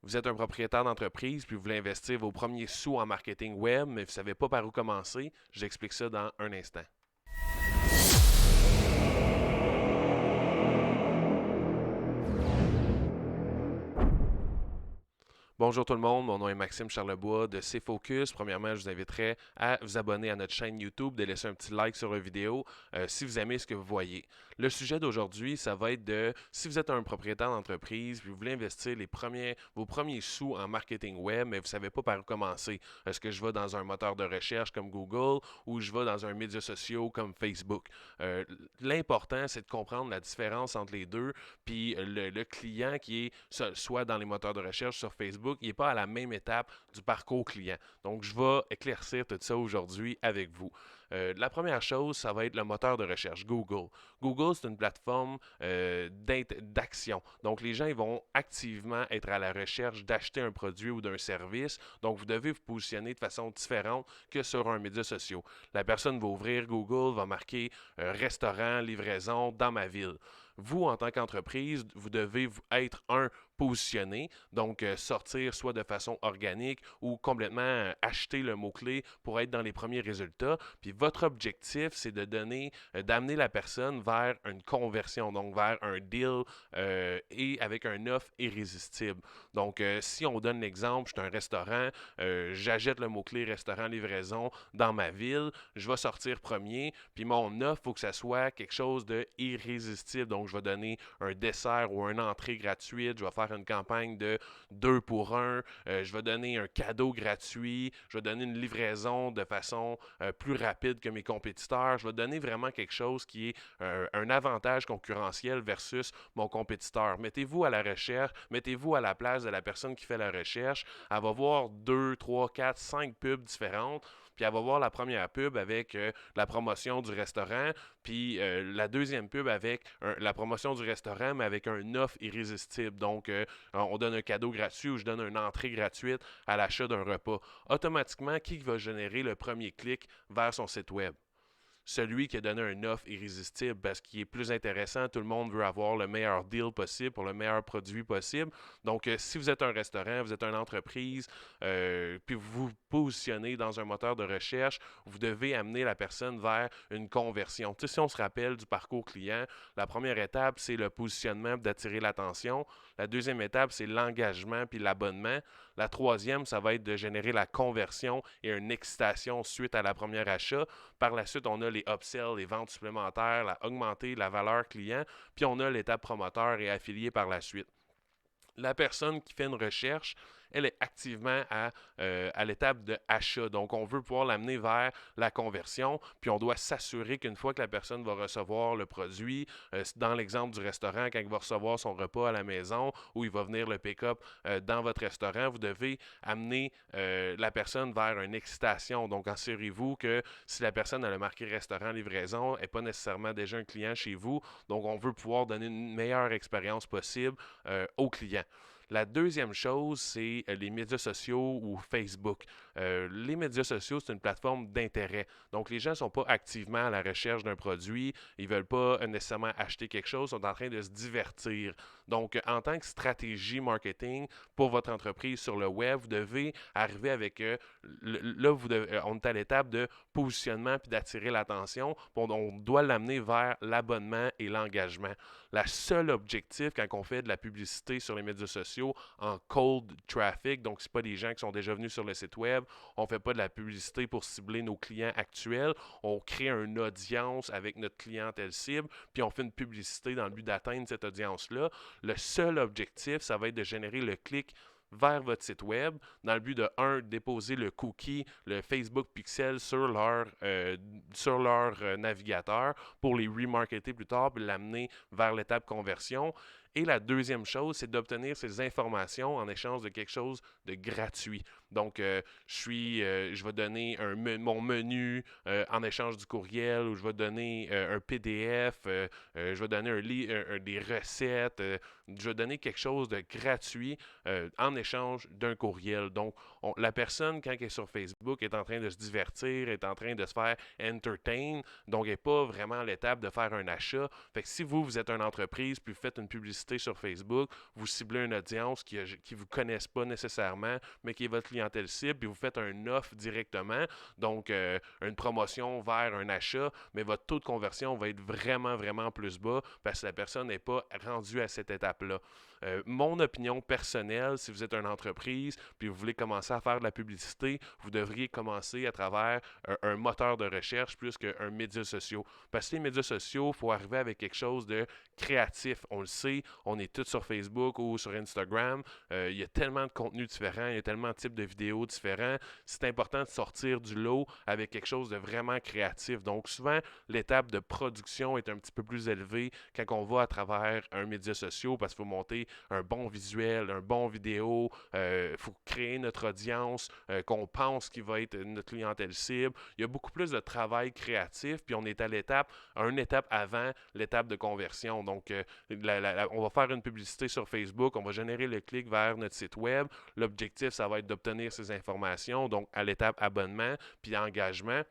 Vous êtes un propriétaire d'entreprise, puis vous voulez investir vos premiers sous en marketing web, mais vous ne savez pas par où commencer. J'explique ça dans un instant. Bonjour tout le monde, mon nom est Maxime Charlebois de C-Focus. Premièrement, je vous inviterai à vous abonner à notre chaîne YouTube, de laisser un petit like sur la vidéo si vous aimez ce que vous voyez. Le sujet d'aujourd'hui, ça va être de si vous êtes un propriétaire d'entreprise puis vous voulez investir vos premiers sous en marketing web, mais vous ne savez pas par où commencer. Est-ce que je vais dans un moteur de recherche comme Google ou je vais dans un média social comme Facebook? Euh, L'important, c'est de comprendre la différence entre les deux, puis le client qui est soit dans les moteurs de recherche sur Facebook, il n'est pas à la même étape du parcours client. Donc, je vais éclaircir tout ça aujourd'hui avec vous. La première chose, ça va être le moteur de recherche, Google. Google, c'est une plateforme d'action. Donc, les gens ils vont activement être à la recherche d'acheter un produit ou d'un service. Donc, vous devez vous positionner de façon différente que sur un média social. La personne va ouvrir Google, va marquer restaurant, livraison dans ma ville. Vous, en tant qu'entreprise, vous devez être positionné, donc sortir soit de façon organique ou complètement acheter le mot-clé pour être dans les premiers résultats. Puis votre objectif, c'est d'amener la personne vers une conversion, donc vers un deal et avec un offre irrésistible. Donc, si on donne l'exemple, je suis un restaurant, j'achète le mot-clé restaurant livraison dans ma ville, je vais sortir premier, puis mon offre, il faut que ça soit quelque chose de irrésistible. Donc, je vais donner un dessert ou une entrée gratuite, je vais faire une campagne de 2 pour 1, je vais donner un cadeau gratuit, je vais donner une livraison de façon plus rapide que mes compétiteurs, je vais donner vraiment quelque chose qui est un avantage concurrentiel versus mon compétiteur. Mettez-vous à la recherche, mettez-vous à la place de la personne qui fait la recherche, elle va voir 2, 3, 4, 5 pubs différentes, puis elle va voir la première pub avec la promotion du restaurant, puis la deuxième pub avec la promotion du restaurant, mais avec un offre irrésistible. Donc, on donne un cadeau gratuit ou je donne une entrée gratuite à l'achat d'un repas. Automatiquement, qui va générer le premier clic vers son site web? Celui qui a donné un offre irrésistible parce qu'il est plus intéressant. Tout le monde veut avoir le meilleur deal possible pour le meilleur produit possible. Donc, si vous êtes un restaurant, vous êtes une entreprise, puis vous vous positionnez dans un moteur de recherche, vous devez amener la personne vers une conversion. Tu sais, si on se rappelle du parcours client, la première étape, c'est le positionnement d'attirer l'attention. La deuxième étape, c'est l'engagement puis l'abonnement. La troisième, ça va être de générer la conversion et une excitation suite à la première achat. Par la suite, on a les upsells, les ventes supplémentaires, augmenter la valeur client, puis on a l'étape promoteur et affilié par la suite. La personne qui fait une recherche, elle est activement à l'étape de achat. Donc, on veut pouvoir l'amener vers la conversion, puis on doit s'assurer qu'une fois que la personne va recevoir le produit, dans l'exemple du restaurant, quand il va recevoir son repas à la maison ou il va venir le pick-up dans votre restaurant, vous devez amener la personne vers une excitation. Donc, assurez-vous que si la personne a le marqué restaurant livraison, elle n'est pas nécessairement déjà un client chez vous. Donc, on veut pouvoir donner une meilleure expérience possible aux clients. La deuxième chose, c'est les médias sociaux ou Facebook. Les médias sociaux, c'est une plateforme d'intérêt. Donc, les gens ne sont pas activement à la recherche d'un produit. Ils ne veulent pas nécessairement acheter quelque chose. Ils sont en train de se divertir. Donc, en tant que stratégie marketing pour votre entreprise sur le web, vous devez arriver avec, là, on est à l'étape de positionnement puis d'attirer l'attention. On doit l'amener vers l'abonnement et l'engagement. La seule objectif quand on fait de la publicité sur les médias sociaux en cold traffic, donc ce n'est pas des gens qui sont déjà venus sur le site web, on ne fait pas de la publicité pour cibler nos clients actuels, on crée une audience avec notre clientèle cible, puis on fait une publicité dans le but d'atteindre cette audience-là. Le seul objectif, ça va être de générer le clic vers votre site web dans le but de, déposer le cookie, le Facebook Pixel sur leur navigateur pour les remarketer plus tard et l'amener vers l'étape conversion. Et la deuxième chose, c'est d'obtenir ces informations en échange de quelque chose de gratuit. Donc, je vais donner mon menu en échange du courriel ou je vais donner un PDF, je vais donner des recettes, je vais donner quelque chose de gratuit en échange d'un courriel. Donc, la personne, quand elle est sur Facebook, est en train de se divertir, est en train de se faire entertain, donc elle n'est pas vraiment à l'étape de faire un achat. Fait que si vous êtes une entreprise puis vous faites une publicité publicité sur Facebook, vous ciblez une audience qui ne vous connaissent pas nécessairement, mais qui est votre clientèle cible, puis vous faites un offre directement, donc une promotion vers un achat, mais votre taux de conversion va être vraiment, vraiment plus bas parce que la personne n'est pas rendue à cette étape-là. Mon opinion personnelle, si vous êtes une entreprise puis vous voulez commencer à faire de la publicité, vous devriez commencer à travers un moteur de recherche plus qu'un média social. Parce que les médias sociaux, il faut arriver avec quelque chose de créatif. On le sait, on est tous sur Facebook ou sur Instagram. Il y a tellement de contenus différents, il y a tellement de types de vidéos différents. C'est important de sortir du lot avec quelque chose de vraiment créatif. Donc souvent, l'étape de production est un petit peu plus élevée quand on va à travers un média social parce qu'il faut monter un bon visuel, un bon vidéo, il faut créer notre audience qu'on pense qui va être notre clientèle cible. Il y a beaucoup plus de travail créatif, puis on est à une étape avant l'étape de conversion. Donc, on va faire une publicité sur Facebook, on va générer le clic vers notre site web. L'objectif, ça va être d'obtenir ces informations, donc à l'étape abonnement, puis engagement.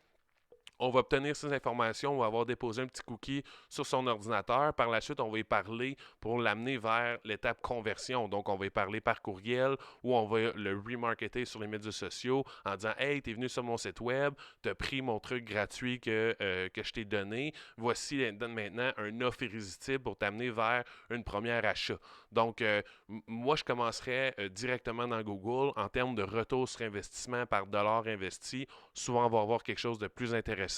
On va obtenir ces informations, on va avoir déposé un petit cookie sur son ordinateur. Par la suite, on va y parler pour l'amener vers l'étape conversion. Donc, on va y parler par courriel ou on va le remarketer sur les médias sociaux en disant « Hey, t'es venu sur mon site web, t'as pris mon truc gratuit que je t'ai donné. Voici maintenant un offre irrésistible pour t'amener vers une première achat. » Donc, moi, je commencerai directement dans Google en termes de retour sur investissement par dollar investi. Souvent, on va avoir quelque chose de plus intéressant.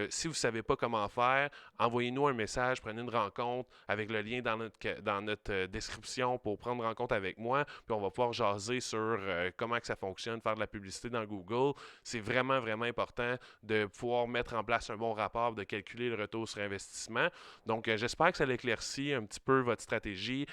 Si vous ne savez pas comment faire, envoyez-nous un message, prenez une rencontre avec le lien dans notre description pour prendre rencontre avec moi, puis on va pouvoir jaser sur comment que ça fonctionne, faire de la publicité dans Google. C'est vraiment, vraiment important de pouvoir mettre en place un bon rapport, de calculer le retour sur investissement. Donc, j'espère que ça éclaircit un petit peu votre stratégie.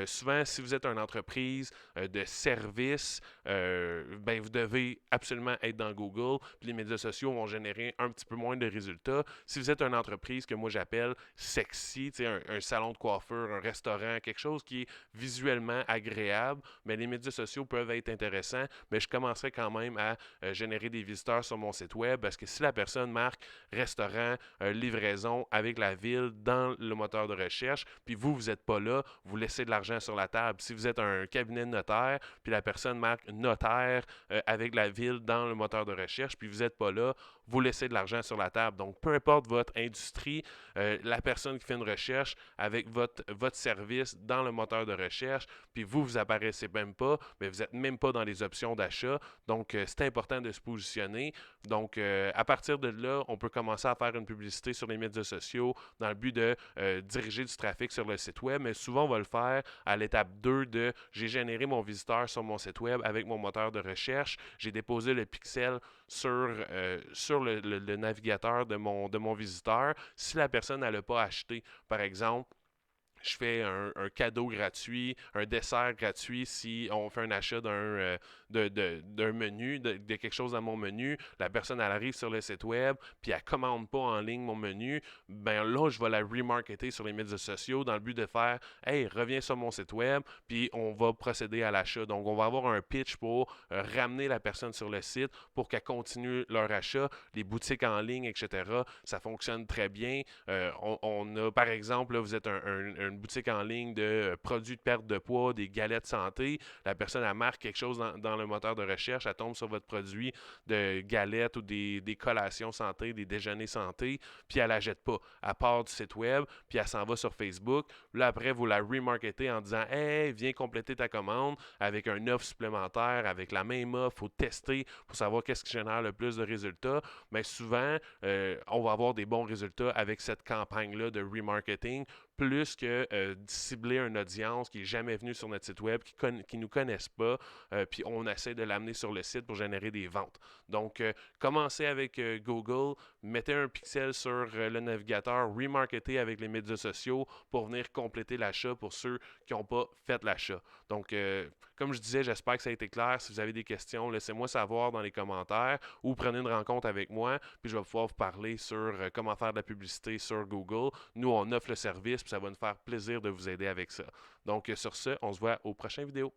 Souvent, si vous êtes une entreprise de service, vous devez absolument être dans Google, puis les médias sociaux vont générer un petit peu moins de résultats. Si vous êtes une entreprise que moi j'appelle sexy, un salon de coiffure, un restaurant, quelque chose qui est visuellement agréable, mais les médias sociaux peuvent être intéressants, mais je commencerai quand même à générer des visiteurs sur mon site web parce que si la personne marque restaurant, livraison avec la ville dans le moteur de recherche, puis vous n'êtes pas là, vous laissez de l'argent sur la table. Si vous êtes un cabinet de notaire, puis la personne marque notaire avec la ville dans le moteur de recherche, puis vous n'êtes pas là, vous laissez de l'argent sur la table. Donc, peu importe votre industrie, la personne qui fait une recherche avec votre service dans le moteur de recherche, puis vous apparaissez même pas, mais vous n'êtes même pas dans les options d'achat. Donc, c'est important de se positionner. Donc, à partir de là, on peut commencer à faire une publicité sur les médias sociaux dans le but de diriger du trafic sur le site web, mais souvent, on va le faire à l'étape 2 de j'ai généré mon visiteur sur mon site web avec mon moteur de recherche, j'ai déposé le pixel sur le navigateur de mon visiteur. Si la personne n'a pas acheté, par exemple, je fais un cadeau gratuit, un dessert gratuit si on fait un achat d'un menu, de quelque chose dans mon menu. La personne, elle arrive sur le site web, puis elle ne commande pas en ligne mon menu. Ben là, je vais la remarketer sur les médias sociaux dans le but de faire « Hey, reviens sur mon site web, puis on va procéder à l'achat. » Donc, on va avoir un pitch pour ramener la personne sur le site pour qu'elle continue leur achat. Les boutiques en ligne, etc., ça fonctionne très bien. On a, par exemple, là, vous êtes une boutique en ligne de produits de perte de poids, des galettes santé. La personne, elle marque quelque chose dans le moteur de recherche, elle tombe sur votre produit de galettes ou des collations santé, des déjeuners santé, puis elle la jette pas. Elle part du site web, puis elle s'en va sur Facebook. Là, après, vous la remarketez en disant « Hey, viens compléter ta commande avec un offre supplémentaire, avec la même offre. Il faut tester pour savoir qu'est-ce qui génère le plus de résultats. » Mais souvent, on va avoir des bons résultats avec cette campagne-là de remarketing plus que cibler une audience qui n'est jamais venue sur notre site web, qui ne nous connaissent pas, puis on essaie de l'amener sur le site pour générer des ventes. Donc, commencez avec Google, mettez un pixel sur le navigateur, remarketez avec les médias sociaux pour venir compléter l'achat pour ceux qui n'ont pas fait l'achat. Donc, comme je disais, j'espère que ça a été clair. Si vous avez des questions, laissez-moi savoir dans les commentaires ou prenez une rencontre avec moi, puis je vais pouvoir vous parler sur comment faire de la publicité sur Google. Nous, on offre le service, puis ça va nous faire plaisir de vous aider avec ça. Donc, sur ce, on se voit aux prochaines vidéos.